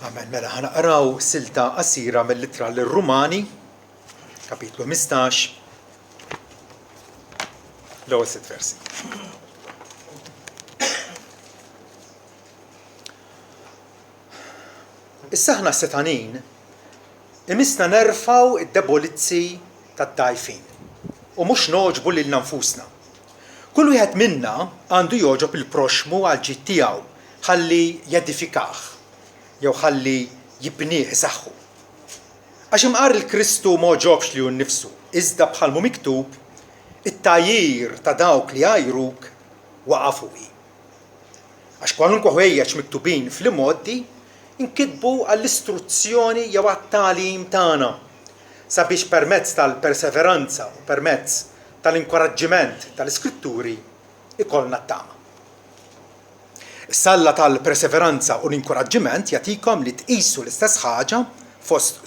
Amen. Mela ħanaqraw silta qasira mill-Ittra lir-Rumani, kapitlu 15, l-ewwel 6 versi. Issa aħna setanin imissna nerfaw id-debolizzi tad-dgħajfin u mhux noġbu lil nfusna. Kull wieħed minna għandu joġob il-proxmu għal ġid tiegħu ħalli jedifikah jew ħalli jibnieh isaħħu. Għax imqar il-Kristu ma ġobx li hu nnifsu, iżda bħalmu miktub it-tajjir ta' dawk li għajruk waqa' fuqi. Għax kwalunkwe ħwejjeġ miktubin fl-imoddi inkitbu għall-istruzzjoni jew għat-tagħlim tagħna sabiex permezz tal-perseveranza u permezz tal-inkoraġġiment tal-Iskritturi ikollna t-tama. Is-salla tal-perseveranza u l-inkoraġġiment jagħtikom li tqisu l-istess ħaġa fost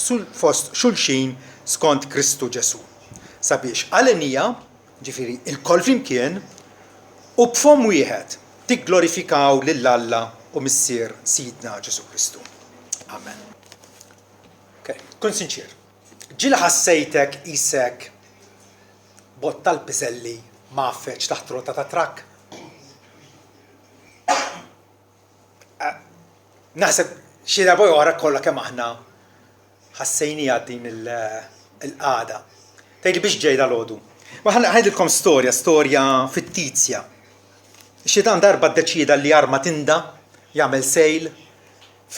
xulxin skont Kristu Ġesu. Sabiex għal-inija, ġifieri il-koll flimkien, u b'fom wieħed tigglorifikaw lil Alla u missier Sidna Ġesu Kristu. Amen. Kun sinċir. Ġila ħassejtek isek bot tal-piżelli maffeċ taħt rota ta' trakk. Naħseb xi darba oħra kollha kemm aħna ħassejnija din il-qagħda. Tgħidli biex ġej dal-għodu. Ma ħajdilkom storja fittizja. Ix-xitan darba ddeċieda li jarma tinda jagħmel sejl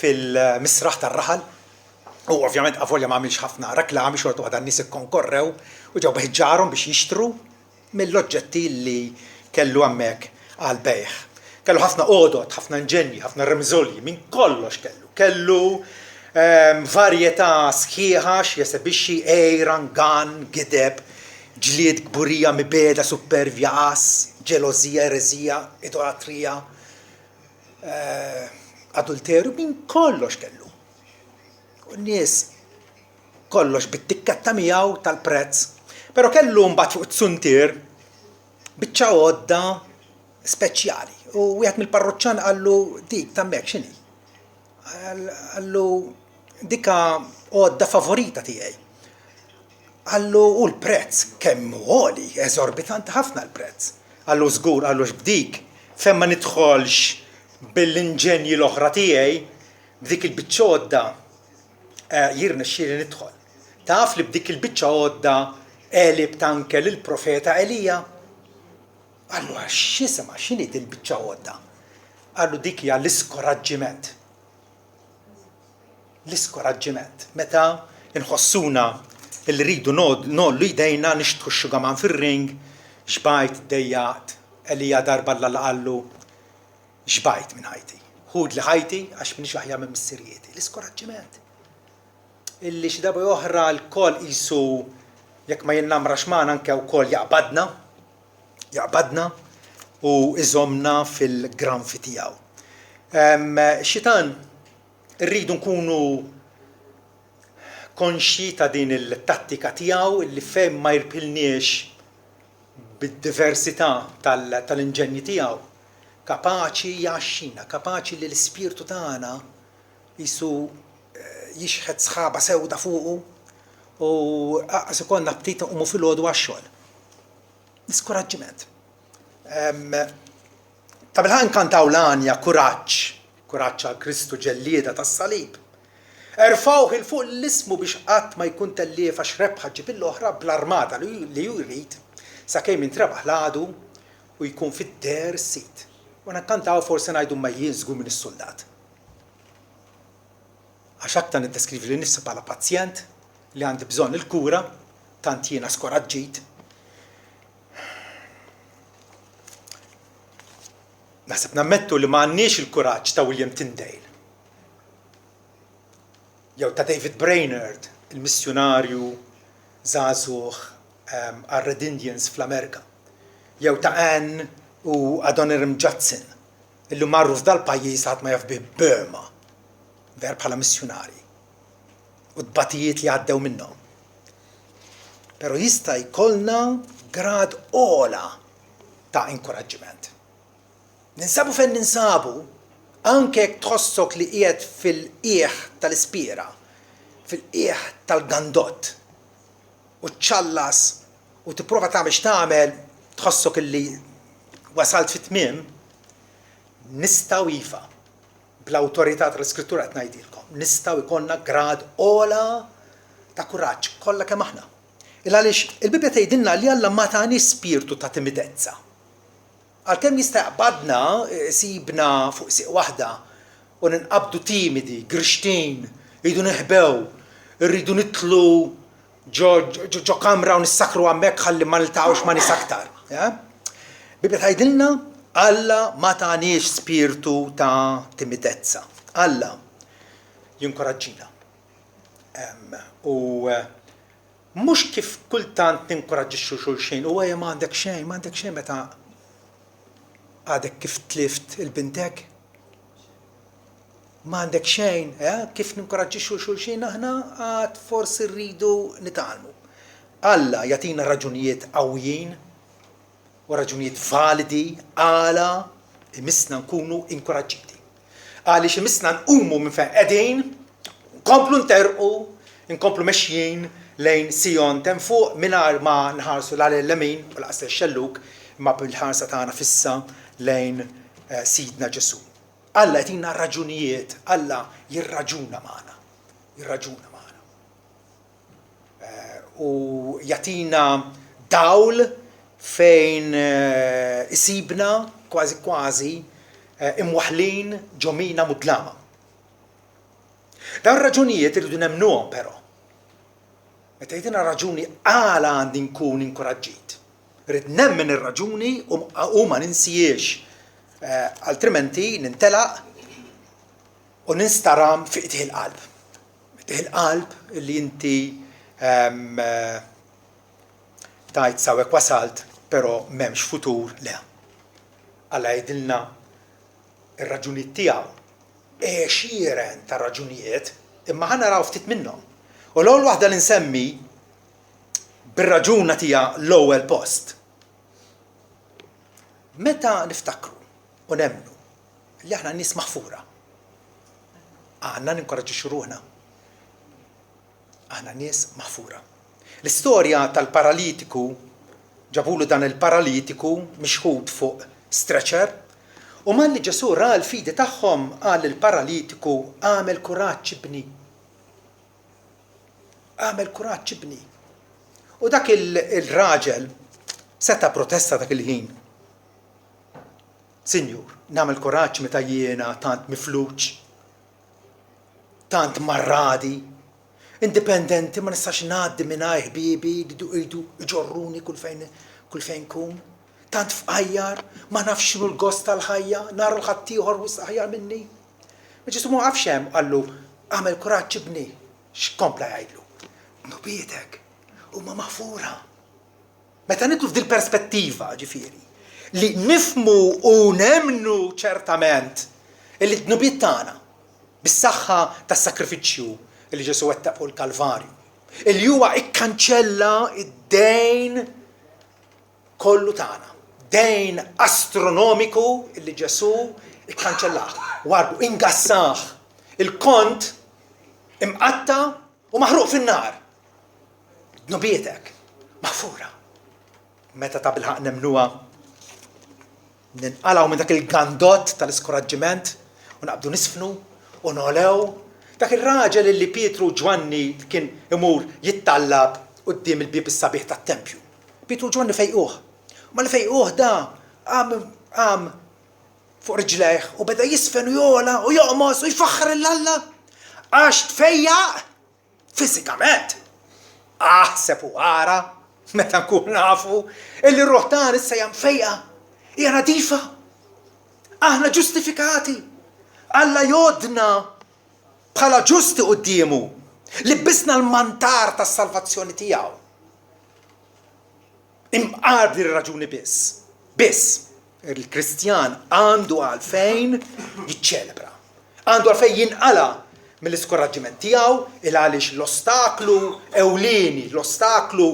fil-misraħ tar-raħal. U ovvjament avolja ma għamilx ħafna reklami xorta waħda n-nies ikkonkorrew u ġew beħġarhom biex jixtru mill-oġġetti li kellu hemmhekk għal bejħ. Kellu ħafna qodod, ħafna inġenji, ħafna remżolji, minn kollox kellu. Kellu varjetà sħiħa x'jesebixxi ejran, gan, gideb, ġlied kburija mibeda, supervja, qas, ġelożija, ereżija, idolatrija, adulterju, minn kollox kellu. U n-nies kollox bit-tikketta miegħu tal-prezz. Però kellu mbagħad fuq it-suntier biċċa għodda speċjali. U wieħed mill-parroċċan għallu dik tammek x'inhi? Għallu dika għodda favorita tiegħi. Għallu u l-prezz kemm għoli, eżorbitanti ħafna l-prezz. Għallu żgur, għallu x'bdik fejn ma nidħolx bil-inġenji l-oħra tiegħi b'dik il-biċċa għodda jirnexxieli nidħol. Taf li b'dik il-biċċa għodda qelib tanke lill-profeta Elija. Għallu x'isema x'inhi din il-biċċa għodda? Għallu dik hija l-iskoraġġiment. L-iskoraġġiment. Meta nħossuna li rridu nollu jdejna nixtħu x-xugaman fir-ring, xbajt dejjaqt, Elija darba l-għallu xbajt minn ħajti. Ħud li ħajti għax minix aħjar minn missirieti. L-iskoraġġiment. Illi xi darba oħra l-koll qisu jekk ma jinnamra xman anke wkoll jaqbadna u iżomna fil-granfi tiegħu. Xitan rridu nkunu konxji ta' din il-tattika tiegħu illi fejn ma jirpilniex bid-diversità tal-inġenji tiegħu, kapaċi jaxxina, kapaċi li l-ispirtu tagħna jisu jixħed sħaba sewda fuqu u aqas ikollna btita qumu fil-għodu għax-xogħol. Iskoraġġiment. Ta' bilħan kantaw l-għanja kuraġġ għal Kristu ġellieda tas-salib. Erfawh il fuq l-ismu biex qatt ma jkun telliefa xrebħa ġib l-oħra bl-armata li ju jrid sakemm intrebaħ l-għadu u jkun fid-der sit. U nakkantaw forsi ngħidu ma jinżgu minn is-soldat. Għax aktar niddeskrivi li nifsi bħala pazjent li għandi bżonn il-kura, tant jiena skoraġġit. Naħseb nammettu li ma għandniex il-kuraġġ ta' William Tyndale. Jew ta' David Brainerd, il-missjonarju żagħżugħ għar-Red Indians fl-Amerika. Jew ta' Anne u Adoniram Judson, illi marru f'dal pajjiż ħadd ma jaf bih Burma, ver bħala missjonari. U d-batijiet li għaddew minnhom. Però jista' jkollna grad ola ta' inkoraġġiment. Ninsabu fejn ninsabu, Anke jekk tħossok li qiegħed fil-qiegħ tal-ispira, fil-qiegħ tal-gandott u tċallas u tipprova tagħmel x'tagħmel tħossok illi wasalt fit-tmiem, nistgħu iva bl-awtorità tal-Iskrittura qed ngħidilkom, nistgħu jkollna grad ogħla ta' kuraġġ kollha kemm aħna. Għaliex il-Bibja tgħidilna li Alla ma tagħniex spiritu ta' timidezza. Għalkemm jista' jaqbadna sibna fuq siq waħda u ninqabdu timidi, grixtin, jridu neħbew, irridu nitlu ġo kamra u nissakru hemmhekk ħalli ma niltaqgħux ma nies aktar. Bibja tgħidilna Alla ma tagħniex spiritu ta' timidezza. Alla jinkoraġġina. U mhux kif kultant ninkoraġġixxu xulxin u għajja m'għandek xejn meta għadek kif tlift il-bintek. M'għandek xejn, kif ninkoraġġixxu xulxin aħna għad forsi rridu nitgħallmu. Alla jagħtina raġunijiet qawwijin u raġunijiet validi għala imisna nkunu inkoraġġiti. Għaliex imisna nqumu minn fejn qegħdin, nkomplu nterqu, nkomplu mexjin lejn Sion temm fuq mingħajr ma nħarsu l-lemin u l-qasel xelluk ma bil-ħarsa tagħna fissa lejn Sidna Ġesu. Alla jagħtina raġunijiet, Alla jirraġuna magħna. U jagħtina dawl fejn isibna kważi imwaħlin ġomina mudlama. Dawn raġunijiet irridu nemmnuhom però. Meta jgħidilna raġuni għala għandi nkun inkoraġġit. Rrid nemmen ir-raġuni u ma ninsijiex, altrimenti nintelaq u ninstaram fi qtih il-qalb. Qtih il-qalb li inti tajt sawek wasalt, però m'hemmx futur le. Alla jgħidilna ir-raġunijiet tiegħu xieren ta' raġunijiet, imma ħa naraw ftit minnhom. U l-ewwel waħda li nsemmi bir-raġuna tiegħha l-ewwel post. Meta niftakru u nemmnu li aħna nies maħfura, għandna ninkoraġġixxu ruħna. Aħna nies maħfura. L-istorja tal-paralitiku ġabulu dan il-paralitiku mixħud fuq stretcher u malli Ġesu ra l-fidi tagħhom qal il-paralitiku għamel kuraġġ ibni. Għamel kuraġġ ibni. U dak il-raġel seta protesta dak il-ħin. Sinjur, nagħmel kuraġġ meta jiena tant mifluċ, tant marradi, indipendenti, ma nistax ngħaddi mingħajr ħbiebi li jridu iġorruni kull fejn kun. Tant f'qajjar, ma nafx x'inhu l-gost tal-ħajja, nara l-ħadd ieħor wisq aħjar minni. Ma Ġesu ma għafx hemm qallu għamel kuraġġ ibni. X'kompla jgħidlu? Nubietek huma maħfura. Meta nitlu f'dil perspettiva ġifieri li nifmu u nemnu ċertament illi d-nubiet tagħna bis-saħħa tas-sakrifiċċju illi Ġesu wettaq fuq il-Kalvarju, illi huwa ikkanċella id-dejn kollu tagħna, dejn astronomiku illi Ġesu ikkanċellah, warbu ingassah, il-kont imqatta u maħruq fin-nar. Nubietek maħfura. Meta ta' bilħaq nemnuha ninqalgħu minn dak il-gandott tal-iskoraġġiment u naqbdu nisfnu u nolew dak ir-raġel illi Pietru Ġwanni kien imur jittallab quddiem il-bieb is-sabiħ tat-tempju. Pietru Ġwanni fejquh. Ma li fejquh da qam fuq riġlejh u beda jisfen u jola u joqmos u jfaħħar il-Alla għax tfejjaq fiżikament. Aħseb u għara meta nkun nafu illi r-ruħ tagħna issa hija mfejqa, hija nadifa. Aħna ġustifikati. Alla jodna bħala ġusti qudiemu li bbisna l-mantar tas-salvazzjoni tiegħu. Imqardi r-raġuni biss. Il-Kristjan għandu għalfejn jiċċelebra. Għandu għalfejn jinqala mill-iskoraġġiment tiegħu il għaliex l-ostaklu ewlieni, l-ostaklu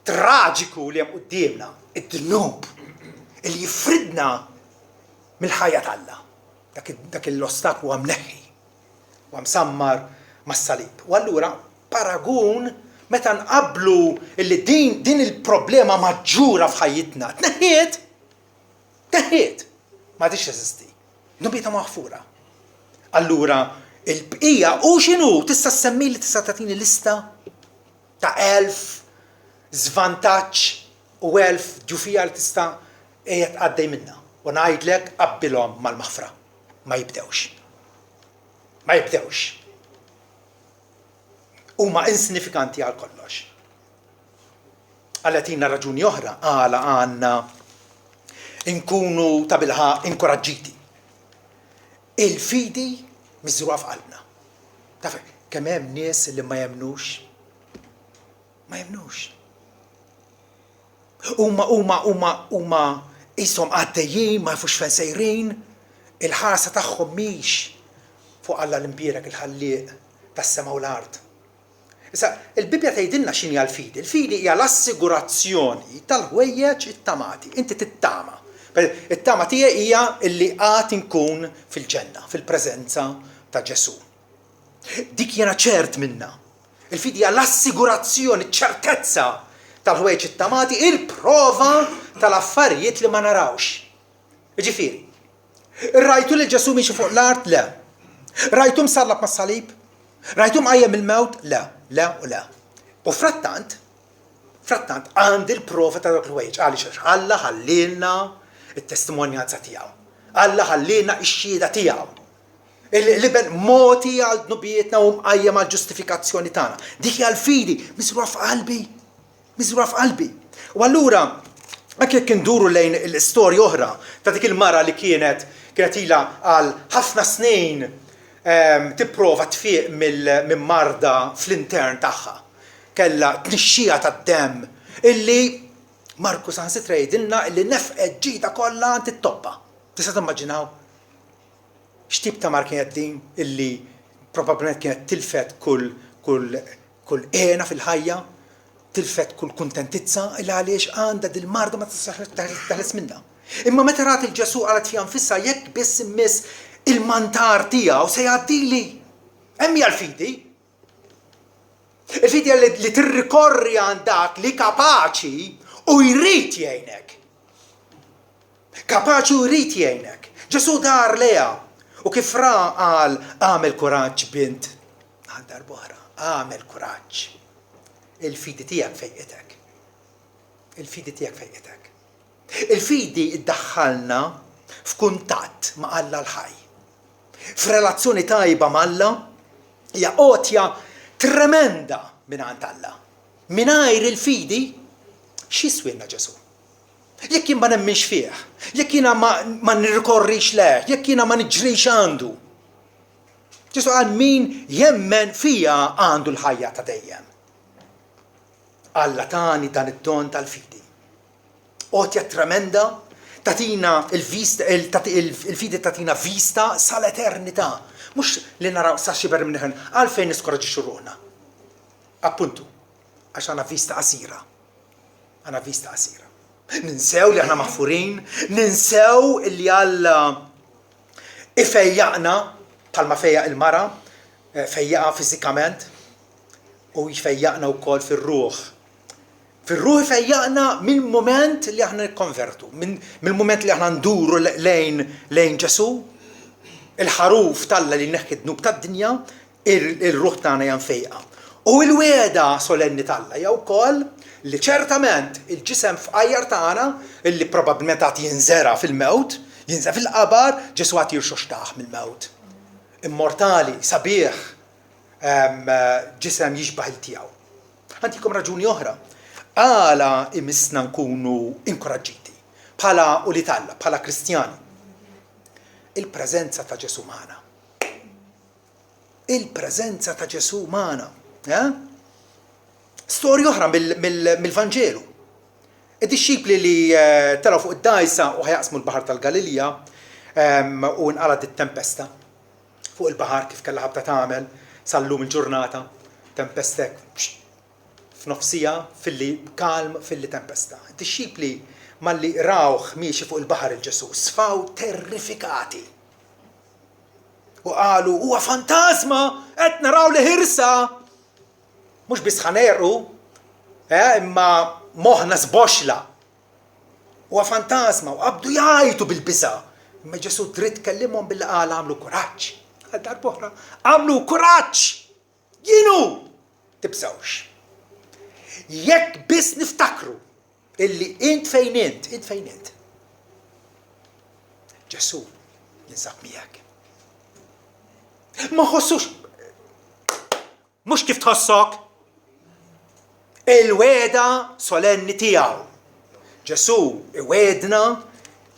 traġiku li hemm qudiemna, id-dnub li jifridna mill-ħajja t'Alla. dak l-ostaklu għamneħi u għamsammar mas-salib. U allura paragun meta nqablu illi din il-problema maġġura f'ħajjitna tneħħiet ma tix eżisti. Nubieta maħfura. Allura il-bqija u x'inhu tista' semmi li tista' tagħtini lista ta' 1000 żvantaġġ u 1000 ġufija li tista' qiegħed għaddej minnha. U ngħidlek qabbilhom mal-maħfra. Ma jibdewx. Ma jibdewx. Huma insinifikanti għal kollox. Għalla tina raġuni oħra, għala għanna inkunu ta' bilħa inkoraġġiti. Il-fidi miżruha f'qalbna. Taf kemm hemm nies li ma jemnux. Ma jemnux. Huma ishom għaddejjin ma jafux fejn sejrin, il-ħarsa tagħhom mhix fuq Alla l-imbierek il-ħallieq tas-sema u l-ard. Issa, il-Bibja tgħidilna x'inhi l-fidi. Il-fidi hija l-assigurazzjoni tal-ħwejjeġ it-tamati. Inti tittama. It-tama tiegħi hija illi qatt inkun fil-ġenna, fil-preżenza ta' Ġesu. Dik jiena ċert minna. Il-fidi hija l-assigurazzjoni, ċertezza tal-ħwejjeġ it-tamati, il-prova tal-affarijiet li ma narawx. Ġifieri, rajtu li Ġesu miexi fuq l-art? Le. Rajtu msallab mas-salib? Rajtu mqajjem il-mewt? Le, le u le. U frattant għandi l-prova ta' dak l-ħwejjeġ. Għaliex Alla ħallilna it-testimonjanza tiegħu. Alla ħallilna x-xhieda tiegħu. Il-liben moti għal dnubietna u mqajjem għal ġustifikazzjoni tagħna. Dik hija l-fidi miżruha f'qalbi. Miżruha f'qalbi. U allura anke jekk induru lejn l-istorja oħra ta' dik il-mara li kienet ilha għal ħafna snin tipprova tfieq minn marda fl-intern tagħha. Kellha tnixxija tad-demm illi Marku saħansitra jgħidilna illi nefqet ġida kollha għand it-toppa. Tista' timmaġinaw x'tip ta' mar kienet din illi probabbilment kienet tilfet kull qiegħna fil-ħajja, tilfet kull kuntentizza il għaliex għandha dil-marda ma tistax taħles minnha. Imma meta rat il-Ġesu qalet fiha nfisha jekk biss immiss il-mantar tiegħu se jgħaddili. Hemm hija l-fidi. Il-fidi li tirrikorri għand dak li kapaċi u jrid jgħinek. Kapaċi u jrid jgħinek. Ġesu dar leha u kif ra qal għamel kuraġġ bint għal darb'oħra, għamel kuraġġ. Il-fidi tiegħek fejqitek. Il-fidi tiegħek fejqitek. Il-fidi iddaħħalna f'kuntatt ma' Alla l-ħaj. F'relazzjoni tajba ma' Alla hija qotja tremenda mingħand Alla. Mingħajr il-fidi x'jiswilna Ġesu? Jekk jien ma nemminx fih, jekk jiena ma nirrikorrix leh, jekk jiena ma niġrix għandu. Ġesu qal min jemmen fija għandu l-ħajja ta' dejjem. Alla tani dan id-don tal-fidi. Qotja tremenda, tatina il-fidi tatina vista sal-eternità. Mux li naraw sa xiber minneħen, għalfejn niskoraġixxu ruħna. Appuntu, għax għana vista qasira. Għana vista qasira. Ninsew li għana maħfurin, ninsew li Alla ifejjaqna, palma fejjaq il-mara, fejjaqa fizikament, u jfejjaqna u kol fil-ruħ. Fil-ruħ fejjaqna mill-moment li aħna nikkonvertu, mill-moment li aħna nduru lejn Ġesu, il-ħaruf talla li neħki dnub tad-dinja, il-ruħ tagħna janfejqa. U l-weda solenni talla jew ukoll li ċertament il-ġisem f'qajjar tagħna illi probabbilment għad jinżera fil-mewt, jinżera fil-qabar, Ġesu għad jirxoxtaħ mill-mewt. Immortali, sabiħ, ġisem jixbaħ il-tiegħu. Għandikom raġuni oħra. Għala imisna nkunu inkoraġġiti bħala ulitalla, bħala Kristjani. Il-preżenza ta' Ġesu magħna. Il-preżenza ta' Ġesu magħna. Storja oħra mill-Vanġelu. Id-disċipli li telgħu fuq id-dajsa u ħajaqsmu l-Baħar tal-Galilja u nqalad it-tempesta fuq il-baħar kif kellha ħabta tagħmel sallum il-ġurnata, tempestek f'nofsija filli kalm filli tempesta. Id-disċipli malli rawh miexi fuq il-baħar il-Ġesu sfaw terrifikati. وقالوا هو فانتازما قد نراو لهرسة، مش بس خنيرقوا اما موهنا زبوشلا هو فانتازما، وقبضوا يعيطوا بالبزا. اما جسوا دريت كلمهم بالله قال عملوا كوراج، هدار بوحرة عملوا كوراج ينو تبسوش. يك بس نفتكروا اللي انت فين انت جسو ينسق مياك ما خصوش، مش كيف تخصك الويدة سولنتياو جسو ويدنا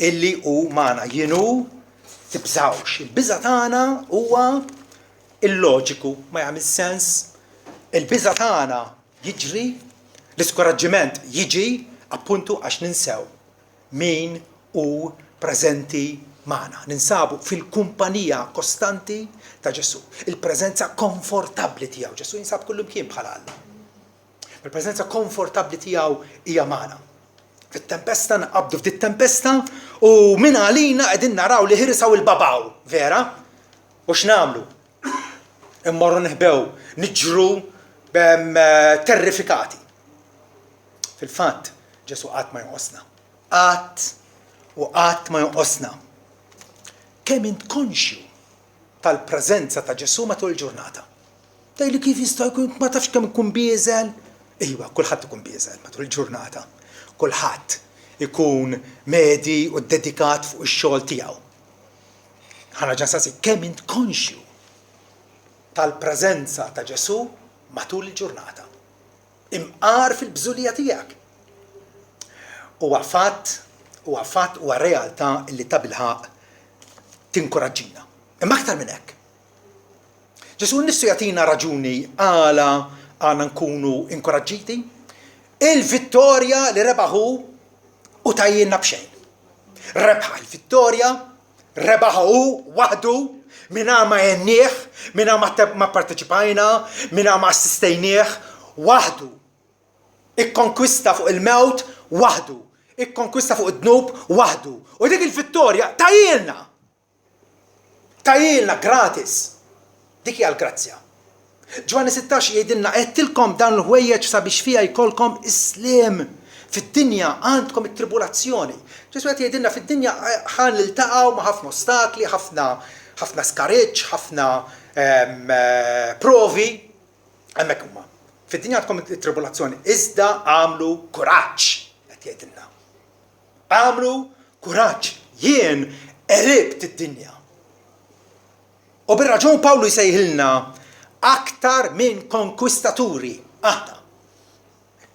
اللي هو معنا ينو تبزعوش. البزة تانا هو اللوجيكو ما يعمل سنس. البزة تانا يجري الاسكوراجمنت يجي appunto عش ننساو مين هو بريزنتي معنا، ننسابو في الكومبانيا كوستانتي تا جسو، البريزنسا كومفورتابلتي تياو جسو ينساب كلهم كيم بحال الله. البريزنسا كومفورتابلتي تياو هي معنا في التمبستا، نقبضوا في التمبستا ومن علينا قاعدين نراو الهرسة والباباو فيرا. وش نعملوا؟ امروا نهبوا نجروا ترفيكاتي. في الفات جسو قات ما ينقصنا، قات ما ينقصنا. كم انت كونشيو tal-preżenza ta' Ġesu matul il-ġurnata. Tajli kif jista' jkun ma tafx kemm ikun bieżel? Iwa, kulħadd ikun bieżel matul il-ġurnata. Kulħadd ikun medi u dedikat fuq ix-xogħol tiegħu. Ħana ġansasi kemm int konxju tal-preżenza ta' Ġesu matul il-ġurnata. Imqar fil-bżulija tiegħek. Huwa fatt huwa realtà li ta' bilħaq tinkoraġġina. Imma aktar minn hekk. Ġesu nissu jagħtina raġuni għana nkunu inkoraġġiti. Il-vittorja li rebaħu u tajjinna b'xejn. Rebħa il-vittorja, rebaħu waħdu minna ma jennieħ, minna ma parteċipajna, minna ma assistejnieħ, waħdu. Ik-konkwista fuq il-mewt, waħdu. Ik-konkwista fuq id-dnub, waħdu. U dik il-vittorja tajjinna. Tajjilna gratis. Dik hija l-grazzja. Ġwanni 16 jgħidilna qedtilkom dan l-ħwejjeġ sabiex fija jkollkom islim. Fid-dinja għandkom it-tribulazzjoni. Ġesu qed jgħidilna fid-dinja ħan niltaqgħu ma' ħafna ostakli, ħafna skareġġ, ħafna provi. Hemmhekk huma. Fid-dinja għandkom it-tribulazzjoni. Iżda għamlu kuraġġ qed jgħidilna. Għamlu kuraġġ. Jien qribt id-dinja. U bir-raġun Pawlu jsejħilna aktar minn konkwistaturi. Aħna.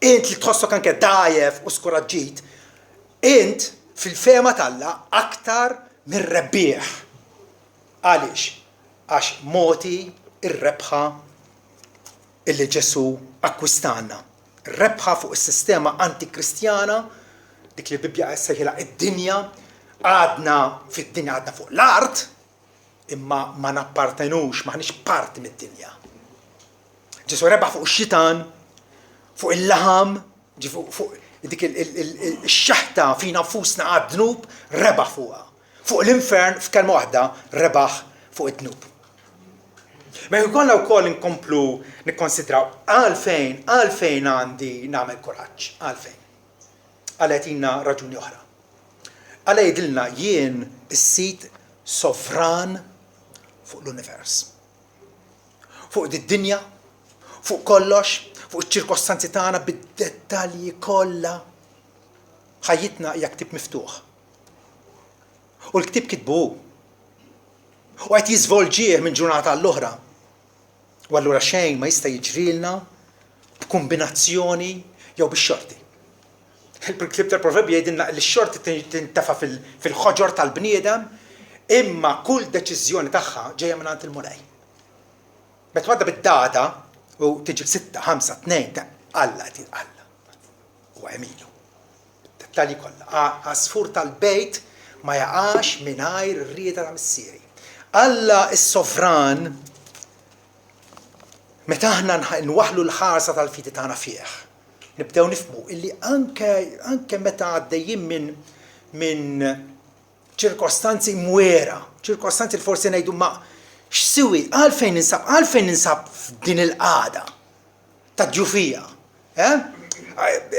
Int li tħossok anke dajef u skoraġġit, int fil-fema talla aktar minn rebbieħ. Għaliex? Għax moti ir-rebħa illi Ġesu akkwistanna. Rebħa fuq is-sistema antikristjana, dik li Bibja sejħilha id-dinja, għadna fid-dinja għadna fuq l-art, imma ma nappartenux, maħniex parti mid-dinja. Ġesu rebaħ fuq ix-xitan, fuq il-laħam, fuq dik il-xaħta fina nfusna għad-dnub, rebaħ fuqha. Fuq l-infern f'kelma waħda rebaħ fuq id-dnub. Ma jkollna wkoll inkomplu nikkonsidraw għalfejn għandi nagħmel kuraġġ, għalfejn. Għal jagħtina raġuni oħra. Għal jgħidilna jien is-sit sovran fuq l-univers. Fuq id-dinja, fuq kollox, fuq iċ-ċirkostanzi tagħna bid-dettalji kollha. Ħajjitna hija ktieb miftuħ. U l-ktieb kitbu. U qed jiżvolġih minn ġurnata l-oħra. U allura xejn ma jista' jiġrilna b'kombinazzjoni jew bix-xorti. Il-klib tal-proverbi jgħidilna li x-xorti tintefa' fil-ħoġor tal-bniedem, imma kull deċiżjoni tagħha ġejja minn għand il-mulej. Meta twadda bid-data u tiġi 6, 5, 2 Alla qed Alla. U għemilu. Dettalji kollha. Għasfur tal-bejt ma jaqax mingħajr ir-rieda ta' missieri. Alla is-sovran meta aħna nwaħħlu l-ħarsa tal-fidi tagħna fih. Nibdew nifhmu illi anke meta għaddejjin minn ċirkostanzi mwera, ċirkostanzi li forsi ngħidu ma x'siwi għalfejn ninsab f'din il-qagħda ta' ġufija.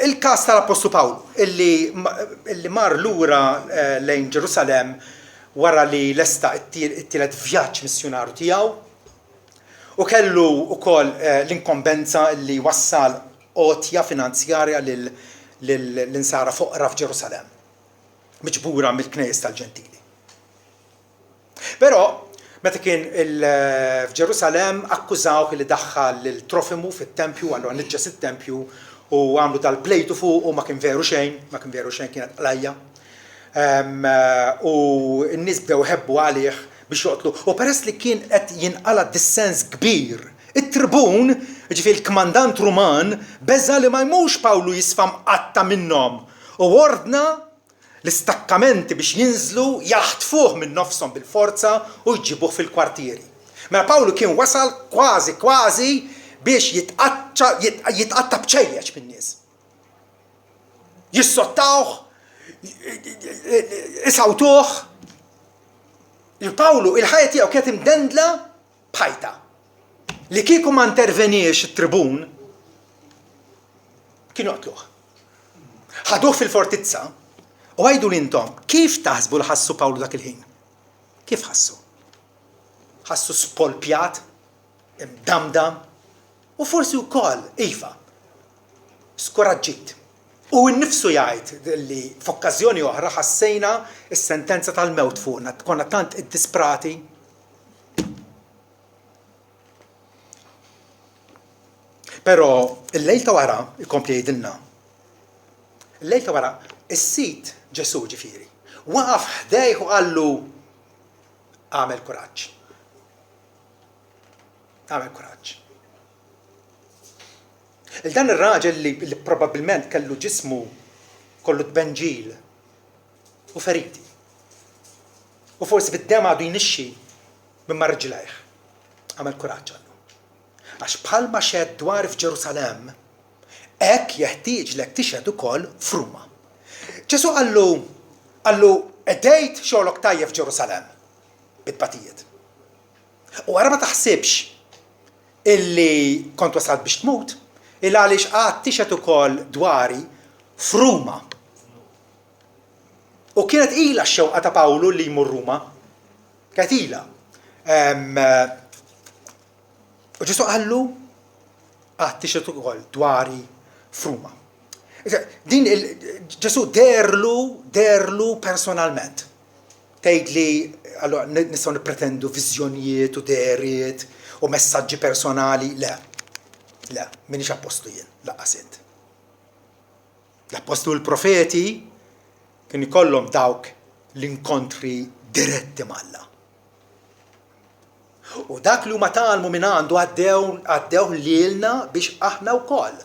Il-każ tal-Apostlu Pawlu illi mar lura lejn Ġerusalem wara li lesta t-tielet vjaġġ missjonarju tiegħu u kellu wkoll l-inkombenza li wassal għotja finanzjarja l-insara foqra f'Ġerusalem, miġbura mill-Knejjes tal-Ġentili. Però meta kien f'Ġerusalem akkużawh li daħħal l-Trofimu fit-tempju, allura niġġes it-tempju u għamlu dal-plejtu fuq u ma kien veru xejn kienet qlajja. U n-nies bdew ħebbu għalih biex joqtlu. U peress li kien qed jinqala dissens kbir, it-tribun, ġifieri l-kmandant Ruman, beża li ma jmux Pawlu jisfam qatta minnhom u ordna l-istakkamenti biex jinżlu jaħtfuh minn nofshom bil-forza u jġibuh fil-kwartieri. Mela Pawlu kien wasal kważi biex jitqatta bċejjeċ min-nies. Jissottawh, isawtuh. Pawlu il-ħajja tiegħu kienet imdendla bħajta. Li kieku ma intervenix it-tribun kienu qatluh. Ħaduh fil-fortizza u għajdu l-intom kif taħsbu li ħassu Pawlu dak il-ħin? Kif ħassu? Ħassu spolpjat, imdamdam, u forsi wkoll iva skoraġġit. U nnifsu jgħid li f'okkażjoni oħra ħassejna s-sentenza tal-mewt fuqna, konna tant iddisprati. Però il-lejl ta' wara ikompli jgħidilna. Il-lejl ta' wara is-sit Ġesu ġifieri. Waqaf ħdejh u qallu għamel kuraġġ. Għamel kuraġġ. Il-dan ir-raġel li probabbilment kellu ġismu kollu tbenġil u feriti. U forsi bid-dem għadu jnixxi minn ma rġilejh. Għamel kuraġġ għallu. Għax bħalma xed dwar f'Ġerusalem, hekk jeħtieġlek tixhed ukoll f'Ruma. Ġesu għallu edejt xogħlok tajjeb f'Ġerusalem bit-batijiet. U wara ma taħsibx illi kont wasalt biex tmut, il għaliex tixed ukoll dwari f'Ruma. U kienet ilha x-xewqa ta' Pawlu li jmur Ruma. Kienet ilha. U Ġesu qallu tixed ukoll dwari f'Ruma. Din Ġesu derlu personalment. Tgħidli allura nistgħu nippretendu viżjonijiet u deriet u messaġġi personali, le, minix appostu jien, laqqasint. L-appostu l-profeti kien ikollhom dawk l-inkontri diretti malla. U dak li huma talmu minn għandu għaddew lilna biex aħna wkoll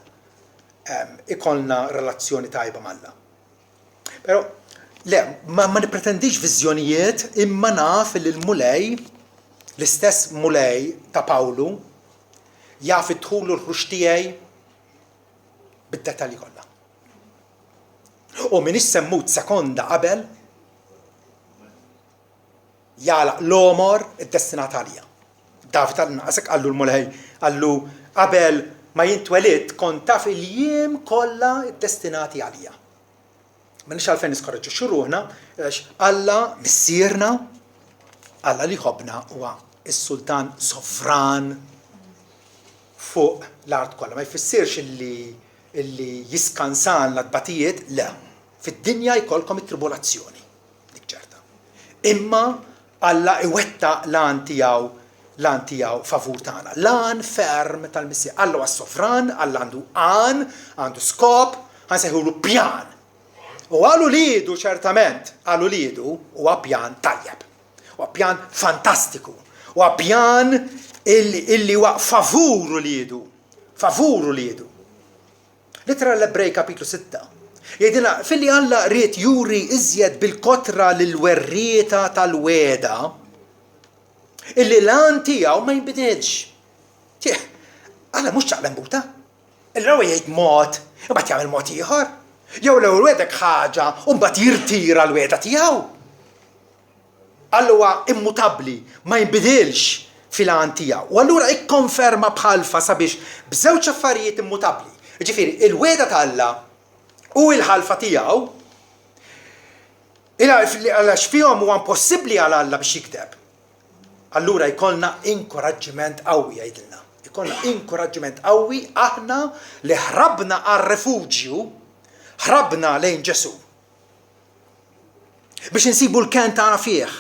ikollna relazzjoni tajba malla. Però le, ma nipretendix viżjonijiet imma naf li l-mulej, l-istess mulej ta' Pawlu, jaf idħulu l-ħrux tiegħi bid-dettalji kollha. U min issemmut sekonda qabel jalaq l-omor id-destinat għalija. David għal-naqsek għallu l-mulej, għallu qabel ma jintwelit kont taf il-jiem kollha id-destinati għalija. M'għandniex għalfejn niskorreġġu xuruħna, Alla missierna, Alla li ħobna huwa is-sultan sovran fuq l-art kollha. Ma jfissirx illi jiskansan l-adbatijiet, le. Fid-dinja jkollkom it-tribolazzjoni, dik ċerta. Imma Alla iwetta lan tiegħu favur tagħna. Lan ferm tal-Missija. Alla huwa sovran, Alla għandu skop, ħansejħulu pjan. U għalu lidu ċertament, huwa pjan tajjeb. Huwa pjan fantastiku. Huwa pjan illi huwa favuru lidu. Litra l-Ebrej kapitlu 6. Jgħidilna filli Alla ried juri iżjed bil-kotra lil-werrieta tal-weda illi lan tiegħu ma jinbidilx. Alla mhux ċaqlem buta. Il-rawa jgħid mod, imbagħad jagħmel mod ieħor. Jew l-ewwel wedek ħaġa u mbagħad jirtira l-weda tiegħu. Alla huwa immutabbli, ma jinbidilx fil-għan tiegħu. U allura ikkonferma bħalfa sabiex b'żewġ affarijiet immutabbli. Ġifieri, il-weda ta' Alla u l-ħalfa tiegħu għalax fihom huwa impossibbli għal Alla biex jikdeb. Allura jkollna inkoraġġiment qawwi jgħidilna. Jkollna inkoraġġiment qawwi aħna li ħrabna għar-refuġju, ħrabna lejn Ġesu. Biex insibu l-kien tagħna fih.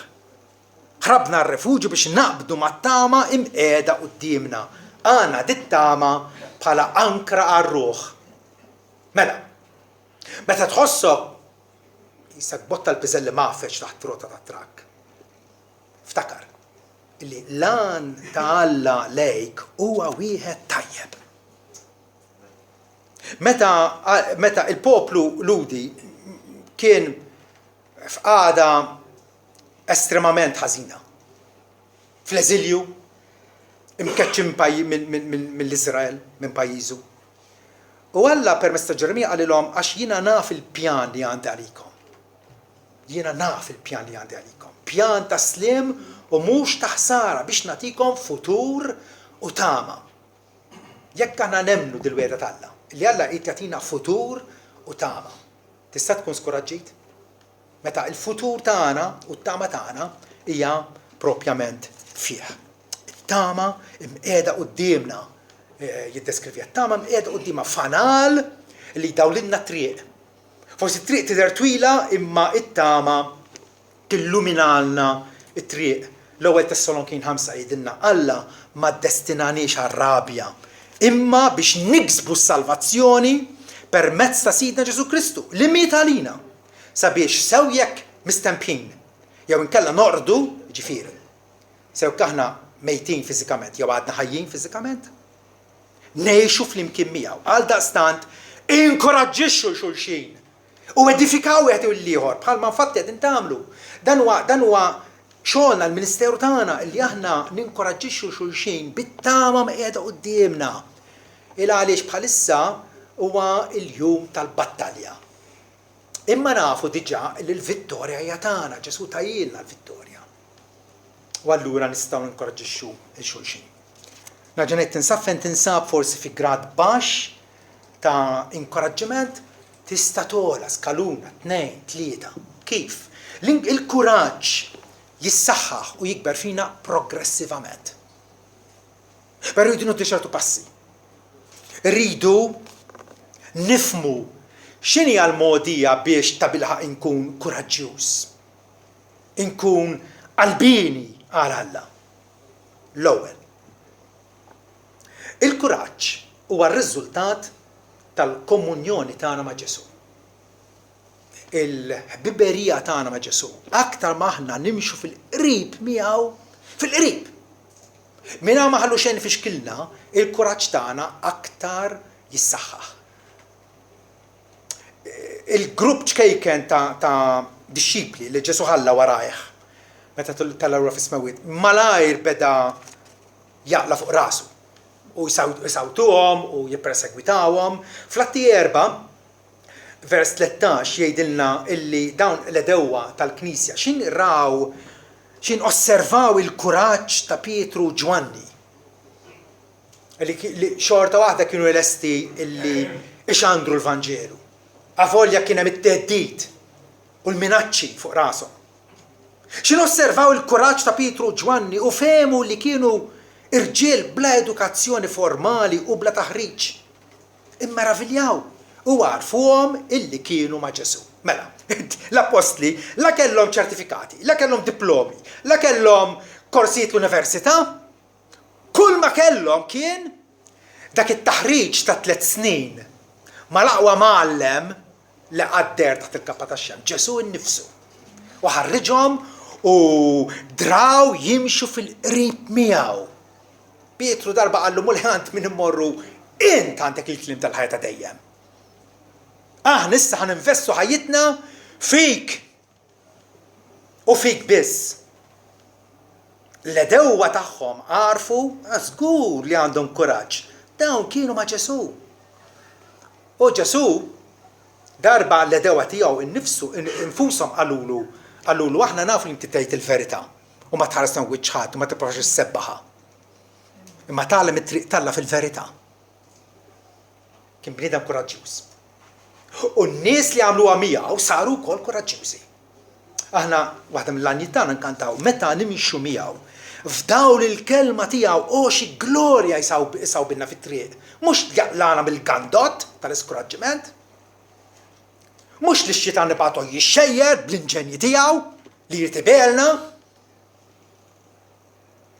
Ħrabna r-refuġju biex naqbdu mat-tama imqiegħda qudiemna. Għandna dit-tama bħala ankra għar-ruħ. Mela, meta tħossok jisak botta l-biżelli mafeċ taħt rota tat trakk. Ftakar illi lan ta' Alla lejk huwa wieħed tajjeb. Meta il-poplu Ludi kien f'qagħda estremament ħażina. Fl-eżilju, imkeċċim mill-Iżrael, minn pajjiżu. U Alla permezz ta' Ġeremija qalilhom għax jiena naf il-pjan li għandi għalikom. Jiena naf il-pjan li għandi għalikom. Pjan ta' sliem u mhux ta' ħsara biex nagħtikom futur u tama. Jekk aħna nemmnu dil-weda ta' Alla, li Alla qed jagħtina futur u tama. Tista' tkun skoraġġit? Meta il-futur tagħna u t-tama tagħna hija propjament fih. It-tama imqiegħda qudiemna jiddeskrivja. It-tama imqiegħda qudiemha fanal li dawlilna triq. Forsi t-triq tidher twila imma it-tama tilluminalna it-triq. L-ewwel Tessalonikin 5 jgħidilna Alla ma ddestinanix għar-rabja imma biex niksbu s-salvazzjoni permezz ta' Sidna Ġesu Kristu li miet għalina sabiex sew jekk mistempin jew inkella noqrdu ġifieri. Sew aħna mejtin fiżikament jew għadna ħajjin fiżikament. Ngħixu flimkien miegħu. Għal daqstant inkoraġġixxu xulxin u edifikaw wieħed u l-ieħor bħalma infatti qed intamlu. Dan huwa xogħolna l-Ministeru tagħna li aħna ninkoraġġixxu xulxin bit-tama qiegħda qudiemna. Il għaliex bħalissa huwa l-jum tal-battalja. Imma nafu diġà li l-vittorja hija tagħna, Ġesu tajjilna l-vittorja. U allura nistgħu ninkoraġġixxu l-xulxin. Raġunet tinsab forsi fi grad baxx ta' inkoraġġiment tista' tola skaluna 2, 3. Kif? Il-kuraġġ jissaħħaħ u jikber fina progressivament. Però jridu nagħtu ċertu passi. Rridu nifmu x'inhi l-modija biex ta' bilħaq inkun kuraġġjuż. Inkun qalbini għal Alla. L-ewwel. Il-kuraġġ huwa r-riżultat tal-komunjoni tagħna ma' Ġesu. Il-ħbiberija tagħna ma' Ġesu. Aktar ma aħna nimxu fil-qrib miegħu, fil-qrib. Mingħajr ma ħallu xejn fixkilna, il-kuraġġ tagħna aktar jissaħħaħ. Il-grupp ċkejken ta' disċipli li Ġesu ħalla warajh, meta tal-awra fis-smawiet, malajr beda jaqla fuq rasu u jisawtuhom u jippersegwitawhom. Fl-Atti 4, vers 13 jgħidilna illi dawn l-edewwa tal-Knisja xin osservaw il-kuraġġ ta' Pietru u Ġwanni. Li xorta waħda kienu lesti illi ixandru l-Vanġelu. Avolja kien hemm it-teddid u l-minaċċi fuq rashom. Xin osservaw il-kuraġġ ta' Pietru u Ġwanni u fehmu li kienu irġiel bla edukazzjoni formali u bla taħriġ. Imma raviljaw u għarfuhom illi kienu ma' Ġesu. Mela, l-apostli la kellhom ċertifikati, la kellhom diplomi, la kellhom korsijiet l-università, kull ma kellhom kien dak it-taħriġ ta' 3 snin ma laqwa mgħallem li qadder taħt il-kappa tax-xemx, Ġesu nnifsu. U ħarriġhom u draw jimxu fil-qrib miegħu. Pietru darba qallu mulħant minn immorru int għandek il-klim tal-ħajja ta' dejjem. Aħna issa ħaninvestu ħajjitna fik u fik biss. L-edewwa tagħhom għarfu żgur li għandhom kuraġġ. Dawn kienu ma' Ġesu. U Ġesu darba l-edewwa tiegħu infushom qalulu aħna nafu li inti tgħid il-verità u ma tħares wiċċ ħadd u ma tipprovax issebbaħha. imma tgħallem it-triq talla fil-verità. Kien bniedem kuraġġjuż. U n-nies li għamluha miegħu saru wkoll kuraġġjużi. Aħna waħda mill-għanjiet tagħna nkantaw meta nimxu miegħu f'dawl il-kelma tiegħu xi glorja jsaw bilna fit-triq. Mhux jaqlana bil-gandott tal-iskoraġġiment. Mhux li x-xitan nibgħatu jixxejjer bl-inġenji tiegħu li jirtibelna.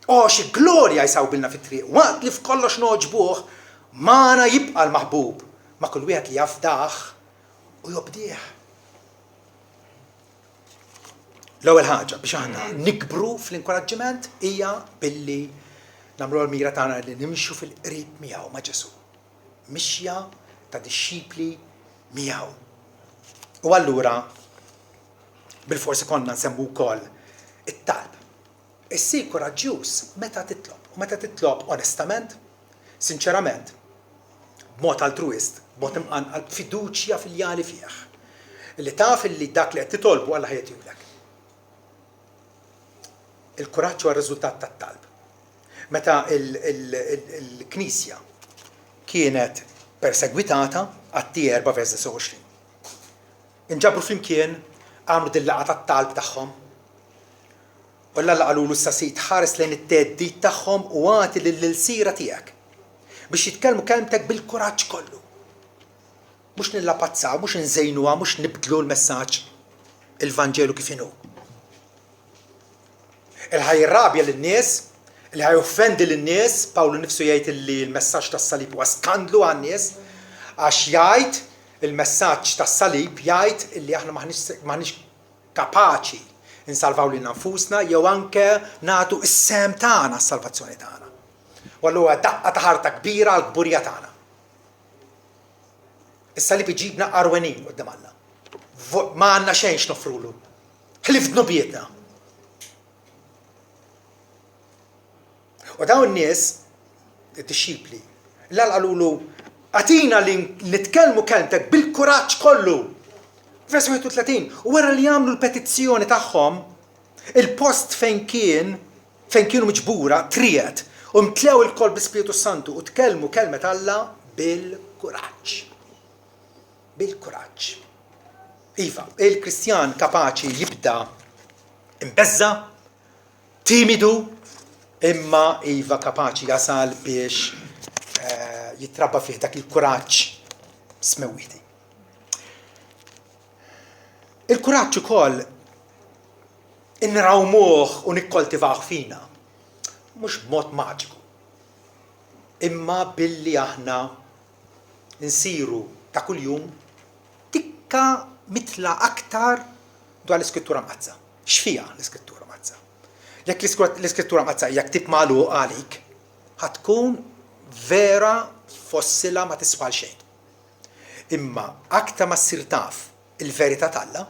Xi glorja jsaw bilna fit-triq. Waqt li f'kollox noġbuh magħna jibqa' l-maħbub ma' kull wieħed li jafdaħ u jobdih. L-ewwel ħaġa biex aħna nikbru fl-inkoraġġiment hija billi nagħmlu l-mira tagħna li nimxu fil-qrib miegħu ma' Ġesu. Mixja ta' dixxipli miegħu. U allura bil-forsi konna nsemmu wkoll it-talb. Issir koraġġjuż meta titlob. U meta titlob onestament, sinċerament, b'mod altruist, b'mod imqanqal fiduċja filjali fih. Li taf li dak li qed titolbu Alla ħejjulek. Il-kuraġġ huwa r-riżultat tat-talb. Meta il-Knisja kienet persegwitata Atti 4:29. Inġabru flimkien għamlu dil-laqgħa tat-talb tagħhom. U Alla qalulu s-sasit tħares lejn it-teddid tagħhom u għati lill-sira tiegħek biex jitkellmu kelmtek bil-kuraġġ kollu. Mhux nillapazzaw, mhux nżejnuha, mhux nibdlu l-messaġġ il-Vanġelu kif inhu. Il-ħajrabja lin-nies, li ħajoffendi lin-nies, Pawlu nifsu jgħid li l-messaġġ tas-salib huwa skandlu għan-nies għax jgħid il-messaġġ tas-salib jgħid li aħna maħniex kapaċi insalvaw lil nfusna jew anke nagħtu is-sem tagħna s-salvazzjoni tagħna. U allura daqqa ta' ħarta kbira għall kburija tagħna. Is-salib iġibna qarwenin quddiem Alla. Ma għandna xejn x'nofrulu. Ħlif dnubietna. U dawn in-nies, id-dixxipli, l qalulu għatina li nitkellmu kelmtek bil-kuraġġ kollu. Vers 31, u wara li jagħmlu l-petizzjoni tagħhom, il-post fejn kienu miġbura triet u mtlew il-kol bl-Ispiritu Santu u tkellmu kelmet Alla bil-kuraġġ. Bil-kuraġġ. Iva, il-Kristjan kapaċi jibda imbeżza, timidu, imma iva kapaċi jasal biex jitrabba fih dak il-kuraġġ smewwiti. Il-kuraġġ ukoll inrawmuh u nikkoltivaħ fina, mhux b'mod maġiku. Imma billi aħna nsiru ta' kuljum tikka mitla aktar dwar l-Iskrittura Mqazza. X'fiha l-Iskrittura Mqazza? Jekk l-Iskrittura Mqazza hija ktib magħluq għalik, ħatkun vera fossila ma tiswal xejn. Imma aktar ma ssir taf il-verità tagħha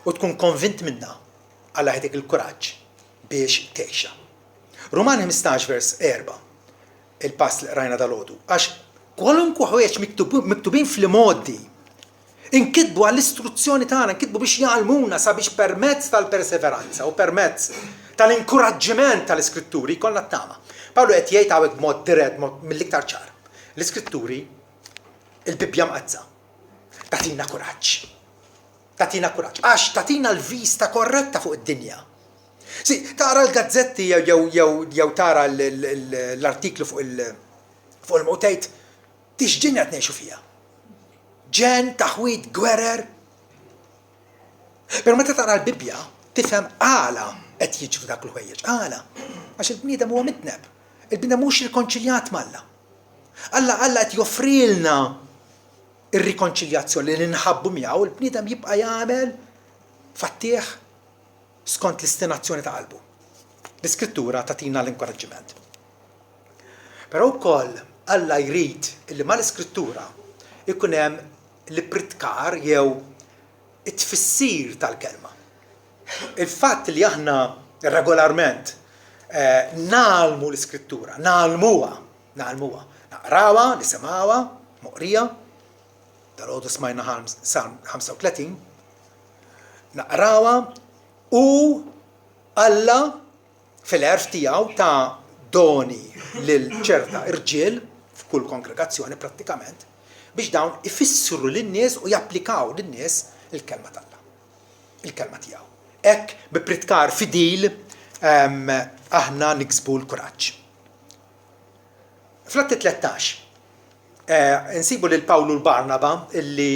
u tkun konvint minnha Alla ħedek il-kuraġġ biex tgħixha. Ruman 15 vers 4 il-pass li qrajna dal-għodu. Għax kwalunkwe ħwejjeġ miktubin fl-modi inkitbu għall-istruzzjoni tagħna, inkitbu biex jgħalmuna sabiex permezz tal-perseveranza u permezz tal-inkoraġġiment tal-Iskritturi jkollna t-tama. Pawlu qed jgħid hawnhekk b'mod dirett mill-iktar ċar. L-Iskritturi, il-Bibja Mqazza, tatina kuraġġ. Tatina kuraġġ. Għax tatina l-vista korretta fuq id-dinja. Si, tara l-gazzetti jew tara l-artiklu fuq il-mowtejt, tixġinja tnejxu fija. Ġen, taħwid, gwerer. Pero meta tara l-Bibja, tifhem għala qed jiġru dak l-ħwejjeġ. Għala. Għax il-bniedem huwa mitneb. Il-bniedem mhux irkonċiljat malla. Alla qed joffrilna ir-rikonċiljazzjoni li nħabbu miegħu, il-bniedem jibqa' jagħmel fattieħ skont l-istinazzjoni ta' qalbu. L-Iskrittura tatina l-inkoraġġiment. Però wkoll Alla jrid illi mal-Iskrittura ikun hemm l-pritkar jew it-tfissir tal-kelma. Il-fatt li aħna regolarment nagħlmu l-Iskrittura, nagħlmuha, naqrawha, nisimgħuha, moqrija, dal-għodu smajna Salm 35, naqrawha u Alla fil-erf tiegħu ta' doni lil ċerta irġiel f'kull kongregazzjoni prattikament biex dawn ifissru lin-nies u japplikaw lin-nies il-kelma tagħha. Il-kelma tiegħu. Hekk bi pritkar fidil aħna niksbu l-kuraġġ. Fl-Atti 13 insibu lil Pawlu l-Barnaba illi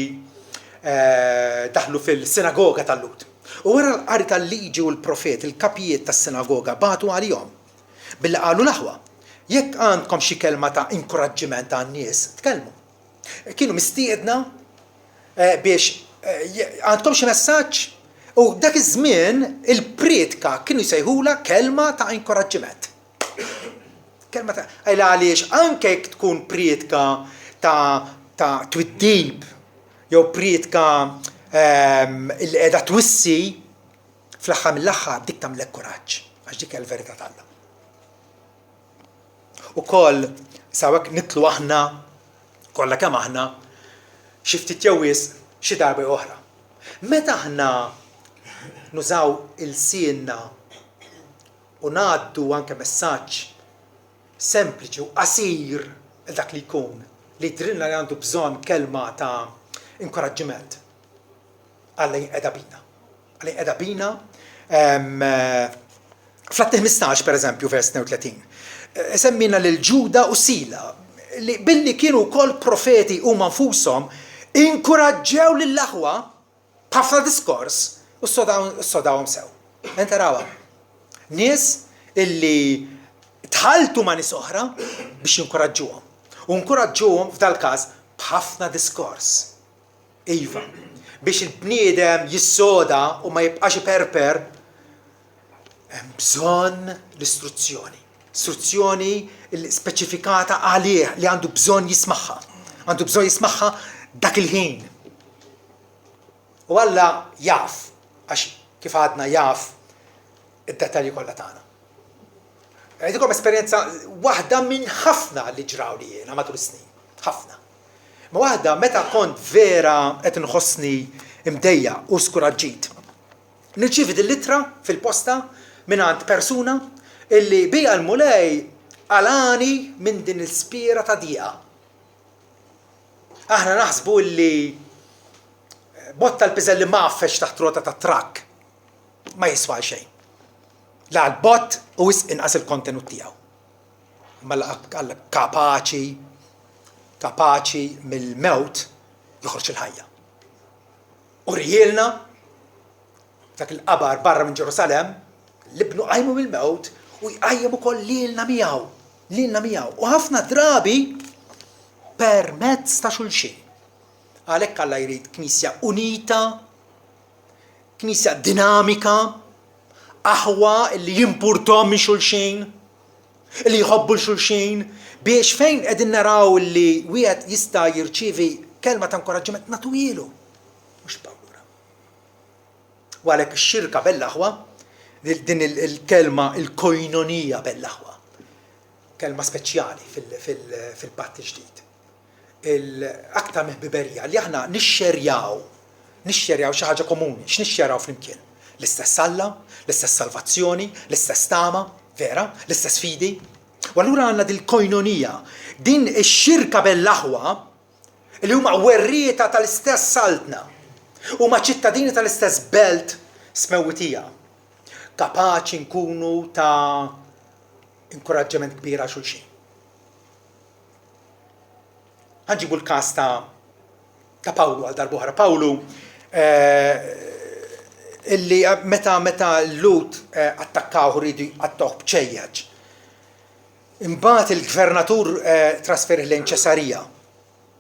daħlu fil-sinagoga tal-Lut. U wara l-qari tal-liġi u l-profet, il-kapijiet tas-sinagoga batu għalihom billi qalu l-aħwa. Jekk għandkom xi kelma ta' inkoraġġiment għan-nies, tkellmu. Kienu mistiedna biex għandkom xi messaġġ u dak iż-żmien il-prietka kienu jsejħula kelma ta' inkoraġġiment. Kelma ta' għaliex anke jekk tkun prietka ta' twiddib jew prietka li qiegħda twissi fl-aħħar mill-aħħar dik tagħmlek kuraġġ għax dik hija l-verità tagħha. Ukoll sawek nitlu aħna kollha kemm aħna xi ftit jew xi darba oħra. Meta aħna nużaw il-sienna u ngħaddu anke messaġġ sempliċi u qasir dak li jkun li jidrilna li għandu bżonn kelma ta' inkoraġġiment. Għallejn qiegħda bina. Għallejn qiegħda bina fl-Atti 15 pereżempju vers 32. Semmina lil Ġuda u Sila li billi kienu wkoll profeti huma nfushom inkoraġġew lill-aħwa b'ħafna diskors u ssodawhom sew. Enta rawha. Nies illi tħaltu ma' nies oħra biex jinkoraġġuhom. U nkoraġġuhom f'dal każ b'ħafna diskors. Iva, biex il-bniedem jissoda u ma jibqax iperper hemm bżonn l-istruzzjoni. Istruzzjoni speċifikata għalih li għandu bżonn jismagħha. Għandu bżonn jismagħha dak il-ħin. U Alla jaf, għax kif għadna jaf id-dettalji kollha tagħna. Għedikom esperjenza waħda minn ħafna li ġraw li jiena matul is-snin. Ħafna. Ma waħda meta kont vera qed inħossni imdejja u skuraġġit. Nirċievi din-littra fil-posta mingħand persuna illi bija l-mulej għalani minn din il-spira ta' dieqa. Aħna naħsbu illi botta l-piżelli maffex taħt rota ta' trakk ma jiswa xejn. La l-bott u inqas il-kontenut tiegħu. Ma kapaċi mill-mewt joħroġ il-ħajja. U rijielna dak il-qabar barra minn Ġerusalem libnu qajmu mill-mewt u jqajjem ukoll lilna miegħu. U ħafna drabi permezz ta' xulxin. Għalhekk Alla jrid knisja unita, knisja dinamika, aħwa li jimpurtom minn xulxin, li jħobbu l-xulxin, biex fejn qegħdin naraw li wieħed jista' jirċievi kelma ta' inkoraġġiment nagħtuhielu. Mhux pawura. U għalhekk ix-xirka bell-aħwa din il-kelma il-koinonija bell-aħwa. Kelma speċjali fil-Patt il-ġdid. Aktar meħbiberija li aħna nixxerjaw xi ħaġa komuni, x'nixxerjaw flimkien. L-istess Alla, l-istess salvazzjoni, l-istess tama, vera, l-istess fidi. U allura għandna dil-koinonija, din ix-xirka bell-aħwa li huma werrieta tal-istess saltna huma ċittadini tal-istess belt smewwitija. Kapaċi nkunu ta' inkoraġġiment kbir għal xulxin. Ħanġibu l-każ ta' Pawlu għal darb'oħra. Pawlu illi meta l-Lut attakkaw rridu għattoħ b'ċejjeġ. Imbagħad il-gvernatur trasferih lejn Ċesarija.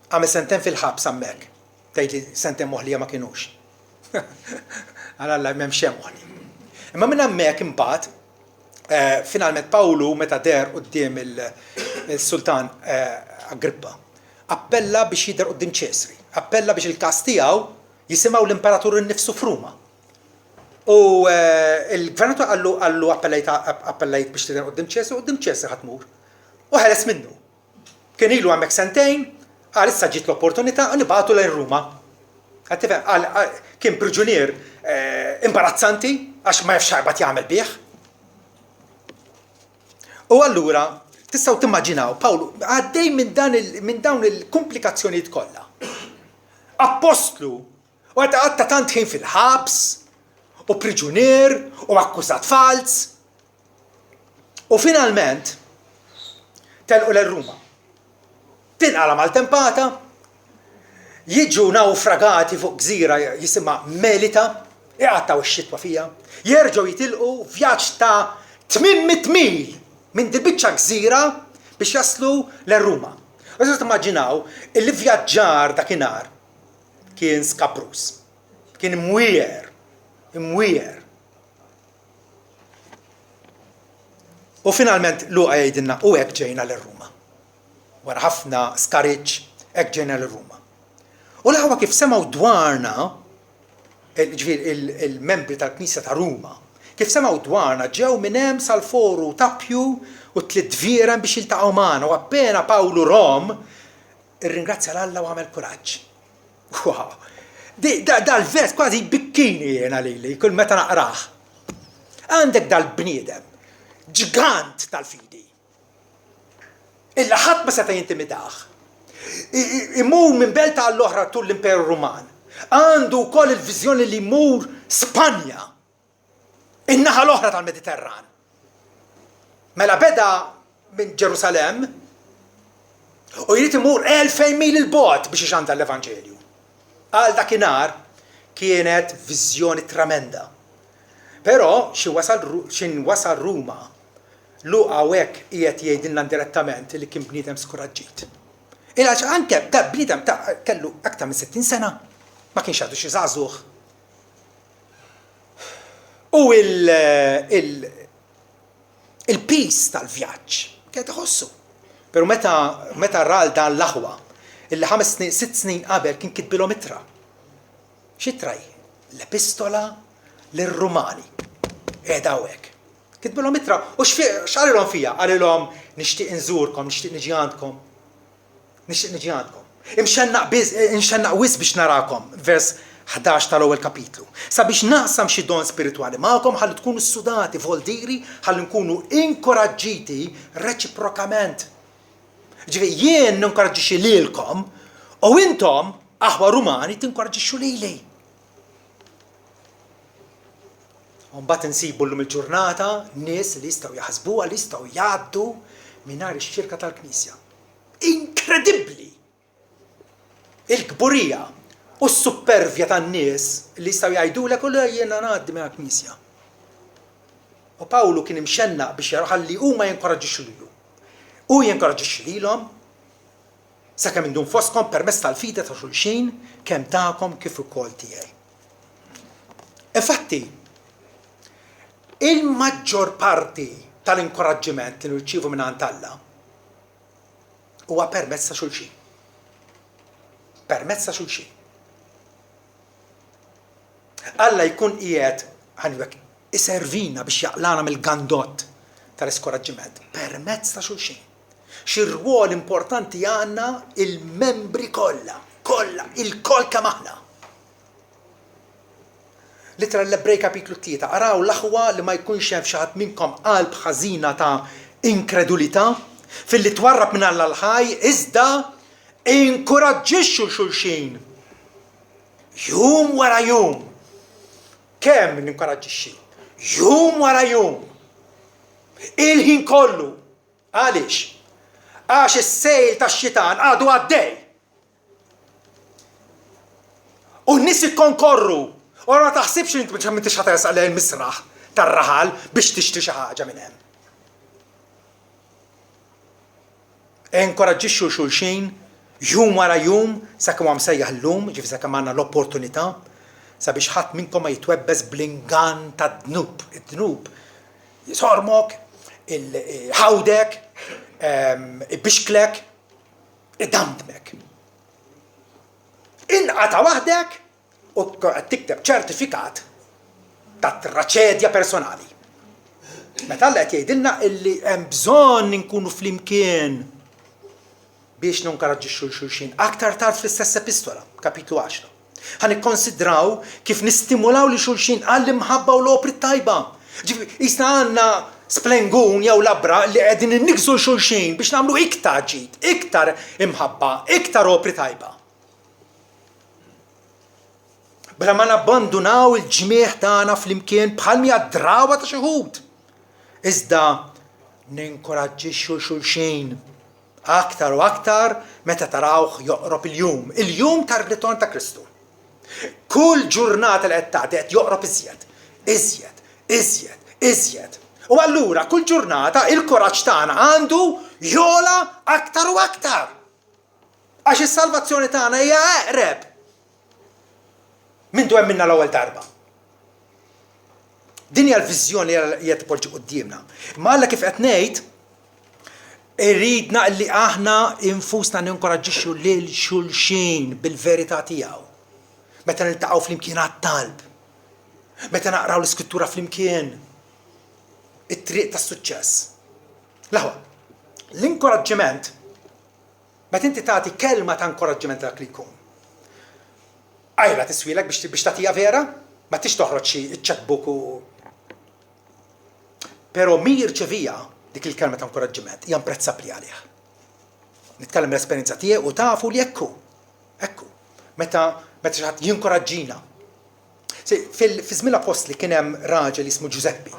Għamel sentejn fil-ħabs hemmhekk. Tgħidli sentejn moħħlija ma kinux. Alla m'hemm xejn moħħli. Imma minn hemmhekk imbagħad finalment Pawlu meta der quddiem il-Sultan Agrippa appella biex jidher quddiem Ċesri. Appella biex il-każ tiegħu jisimgħu l-imperatur innifsu f'Ruma. U il-gvernatur għallu appellajt biex tidher quddiem Ċesri ħatmur. U ħeles minnu. Kien ilu hemmhekk sentejn, qal issa ġiet l-opportunità u nibagħtu lejn Ruma. Kien priġunier imbarazzanti għax ma jafx xarbad jagħmel bih. U allura tistgħu timmaġinaw Pawlu għaddej minn dawn il-komplikazzjonijiet kollha. Apostlu u għatta tant ħin fil-ħabs u priġunier u akkużat fals. U finalment telqu l-Ruma. Tinqala mal-tempata, jiġu nawfragati fuq gżira jisimha Melita, iqattaw ix-xitwa fija, jerġgħu jitilqu vjaġġ ta' 800 mil minn dil-biċċa gżira biex jaslu l-Ruma. U tistgħu timmaġinaw il-vjaġġar dakinhar kien skaprus, kien imwieher. U finalment Luqa jgħidilna u hekk ġejna l-Ruma. Wara ħafna skariġġ hekk ġejna l-Ruma. U l-ħawa kif semgħu dwarna il-membri tal-Knisja ta' Ruma, kif semgħu dwarna ġew minn hemm sal-foru Tapju u tliet dvierem biex jiltaqgħu magħna u appena Pawlu Rom irringrazzja l-Alla u għamel kuraġġ. Wow! Dal-vers kważi bikkini jiena lili kull meta naqrah. Għandek dal-bniedem, ġigant tal-fidi. Illa ħadd ma seta' jintimidah. Imur minn belt għall-oħra tul l-Imperu Ruman. Għandu wkoll il-viżjoni li jmur Spanja, in-naħa l-oħra tal-Mediterran. Mela beda minn Ġerusalem u jrid imur 2000 mil il-bogħod biex ixandar l-Evanġelju. Għal dakinhar kienet viżjoni tremenda. Però xin wasal Ruma, Luqa hekk qiegħed jgħidilna direttament li kien bniedem skoraġġit. Ilax anke da bniedem kellu aktar minn 60 sena, ma kienx għadu xi żagħżugħ. U il-peace tal-vjaġġ kien iħossu. Però meta ral dan l-aħwa illi 6 snin qabel kien kitbilhom ittra. X'ittraj? L-epistola lir-Rumani. Qiegħda hawnhekk. Kitbilhom ittra u x'qalilhom fija? Qalilhom nixtieq inżurkom, nixtieq niġi għandkom. Imxennaq wis biex narakom, vers 11 tal-ewwel kapitlu. Sabiex naqsam xi don spiritwali magħkom ħalli tkunu ssudati f'oldiri, ħalli nkunu inkoraġġiti reċiprokament. Ġifieri jien ninkoraġġixxi lilkom u intom aħwa Rumani tinkoraġġixxu lili. Mbagħad insibu llum il-ġurnata nies li jistgħu jaħsbuha li jistgħu jgħaddu mingħajr ix-xirka tal-Knisja. Inkredibbli! Il-kburija u s-supervja tan-nies li jistgħu jgħidulek u jiena ngħaddi minn Knisja. U Pawlu kien imxennaq biex jarħalli huma jinkoraġġixxu lilu. U jinkoraġġixxi lilhom sakemm indum fostkom permezz tal-fida ta' xulxin kemm tagħkom kif ukoll tiegħi. Infatti, il-maġġor parti tal-inkoraġġiment li nirċievu minn Alla huwa permezz ta' xulxin. Permezz ta' xulxin. Alla jkun qiegħed ħanibek iservina biex jaqlana mill-gandott tal-iskoraġġiment permezz ta' xulxin. Xi rwol importanti għandna il-membri kollha, il-koll kemm aħna. Litra l-Ebrej kapitlu 3, araw l-aħwa li ma jkunx hemm xi ħadd minnkom qalb ħażina ta' inkredulità fil-li twarrab minn Alla l-ħaj iżda inkoraġġixxu xulxin. Jum wara jum. Kemm ninkoraġġixxi? Jum wara jum. Il-ħin kollu. Għaliex? Għax is-sejl tax-xitan għadu għaddej. U n-nies ikkonkorru. U ma taħsibx li inti m'intix ħatersaq lejn misraħ tar-raħal biex tixtri xi ħaġa minn hemm. Inkoraġġixxu xulxin jum wara jum sakemm hemm sejjaħ llum, ġifieri sakemm għandna l-opportunità sabiex ħadd minnkom ma jitwebbes bl-ingann tad-dnub. Id-dnub jisormok, il-ħawdek, il-bixklek, id-damdmek. Inqata' waħdek u tikteb ċertifikat ta' traċedja personali. Meta Alla qed jgħidilna illi hemm bżonn inkunu flimkien biex ninkoraġġixxu xulxin. Aktar tard fl-istess epistola, kapitlu 10. Ħanikkonsidraw kif nistimulaw li xulxin għall-imħabba u l-opri tajba. Jisna għandna splengun jew labra li qegħdin innigżu xulxin biex nagħmlu iktar ġid, iktar imħabba, iktar opri tajba. Bla ma nabbandunaw il-ġmieħ tagħna flimkien bħal mija drawa ta' xi ħud. Iżda ninkoraġġixxu xulxin aktar u aktar meta tarawh joqrob il-jum tar-ritorn ta' Kristu. Kull ġurnata li qed tagħti qed joqrob iżjed. U allura kull ġurnata il-kuraġġ tagħna għandu jola aktar u aktar. Għax is-salvazzjoni tagħna hija eqreb mindu hemm minna l-ewwel darba. Din hija l-viżjoni li qed tpoġġi qudiemna. Imma alla kif qed ngħid irridna li aħna infusna ninkoraġġixxu lil xulxin bil-verità tiegħu. Meta niltaqgħu flimkien għat-talb. Meta naqraw l-iskrittura flimkien. It-triq tas-suċċess. L-aħwa, l-inkoraġġiment meta inti tagħti kelma ta' inkoraġġiment dak li jkun. Ajla tiswilek biex tagħtiha vera, ma tix toħroġ xi checkbook u però min jirċevija dik il-kelma ta' inkoraġġiment hija imprezzabbli għaliha. Nitkellem l-esperjenza tiegħi u tafu li ekku. Meta xi ħadd jinkoraġġina. Fi żmien apostli kien hemm raġel ismu Giuseppi.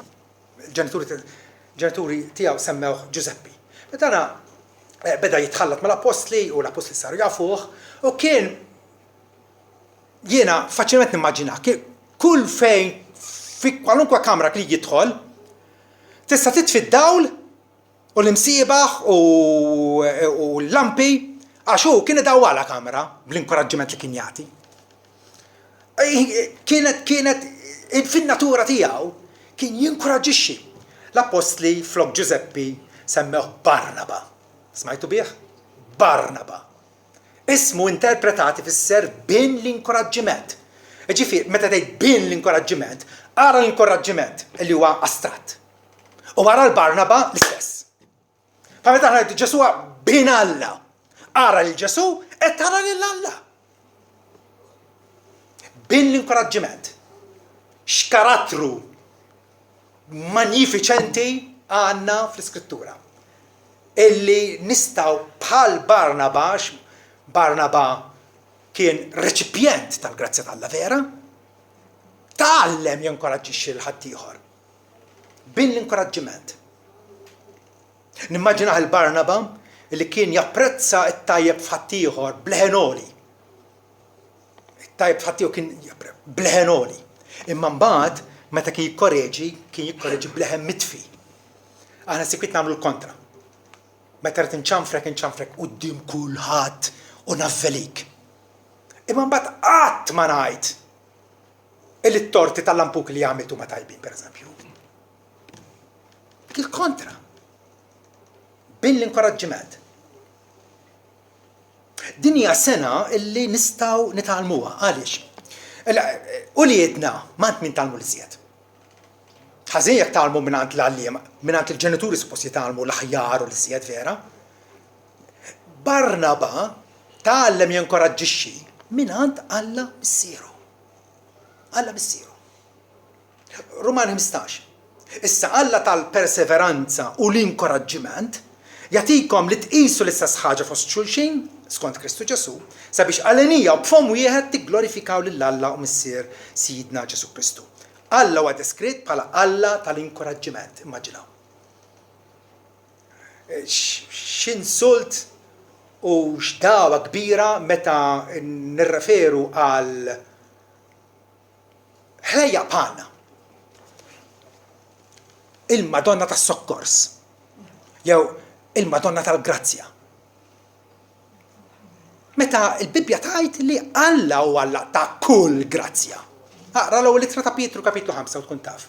Il-ġenituri tiegħu semmewh Giuseppi. Meta beda jitħallat mal-apostli u l-apostli saru jafuh u kien jiena faċilment nimmaġina kull fejn fi kwalunkwe kamra li jidħol tista' titfi d-dawl u l-imsiebaħ u l-lampi għax hu kien idawwala kamra bl-inkoraġġiment li kien jagħti. Kienet fin-natura tiegħu kien jinkoraġġixxi. L-apostli flok Giuseppi semmew Barnaba. Smajtu bih? Barnaba. Ismu interpretati fisser bin l-inkoraġġiment. Ġifier, meta tgħid bin l-inkoraġġiment, ara l-inkoraġġiment li huwa astratt. U wara l-Barnaba l-istess. Fa meta ngħidu Ġesu bin Alla, ara l-Ġesu qed tara lil Alla. Bin l-inkoraġġiment. X'karattru magnifiċenti għandna fl-Iskrittura. Illi nistgħu bħal Barnaba kien reċipjent tal-grazzja tal-Alla vera, tgħallem jinkoraġġixxi l-ħadd ieħor. Bin l-inkoraġġiment. Nimmaġinaħ il-Barnaba li kien japprezza t-tajjeb f'ħadd ieħor bleħenoli. It-tajjeb f'ħadd ieħor kien bleħenoli. Imma mbagħad meta kien jikkoreġi bleħen mitfi. Aħna sikwit nagħmlu l-kontra. Meta rid inċanfrek quddiem kulħadd u nafvelik. Imma mbagħad qatt ma ngħid il-torti tal-lampuk li għamiltu ma tajbin, pereżempju. Il-kontra. Bin l-inkoraġġiment. Din hija sena illi nistgħu nitgħallmuha. Għaliex? U li jedna m'għand min tagħllmu l-iżjed. Ħażin jekk tagħllmu mingħand l-għalliem, mingħand il-ġenituri suppost jitgħallmu l-aħjar u l-iżjed vera. Barnaba tgħallem jinkoraġġixxi mingħand Alla missieru. Alla missieru. Rumani 15. Issa Alla tal-perseveranza u l-inkoraġġiment jagħtikom li tqisu l-istess ħaġa fost xulxin skont Kristu Ġesu sabiex għalenija u b'fom wieħed tigglorifikaw lil Alla u missier Sidna Ġesu Kristu. Alla huwa deskritt bħala Alla tal-inkoraġġiment, immaġinaw. X'insult u x'dawa kbira meta nirreferu għal ħlejja bħalna. Il-Madonna tas-Sokkors jew il-Madonna tal-Grazzja. Meta il-Bibja tgħid li Alla huwa Alla ta' kull grazzja. Aqra l-ewwel ittra ta' Pietru kapitlu 5 u tkun taf.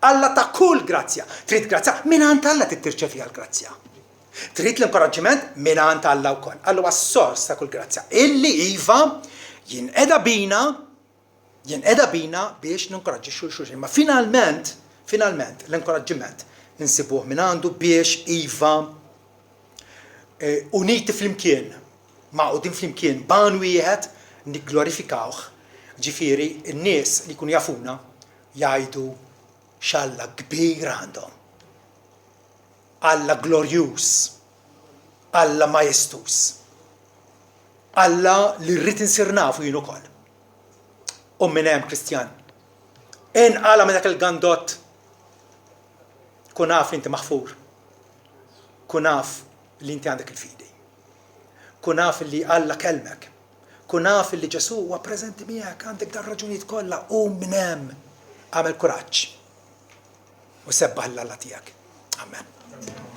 Alla ta' kull grazzja. Trid grazzja mingħand Alla tirċeviha l-grazzja. Trid l-inkoraġġiment mingħand Alla wkoll. Alla huwa s-sors ta' kull grazzja. Illi iva jinqeda bina biex ninkoraġġixxu xulxin. Ma finalment l-inkoraġġiment insibuh minn għandu biex iva uniti flimkien, maqudin flimkien ban wieħed nigglorifikawh. Ġifieri n-nies li jkunu jafuna jgħidu x'Alla kbir għandhom. Alla glorjus, Alla majestus, Alla li rrid insir nafu jien ukoll. U minn hemm Kristjan. Inqala minn dak il-gandott. Kun naf li inti maħfur. Kun naf li inti għandek il-fidi. Kun naf li Alla kelmek. Kun naf li Ġesu huwa preżenti miegħek għandek dar raġunijiet kollha u minn hemm għamel kuraġġ. U sebbaħ l-Alla tiegħek. Amen.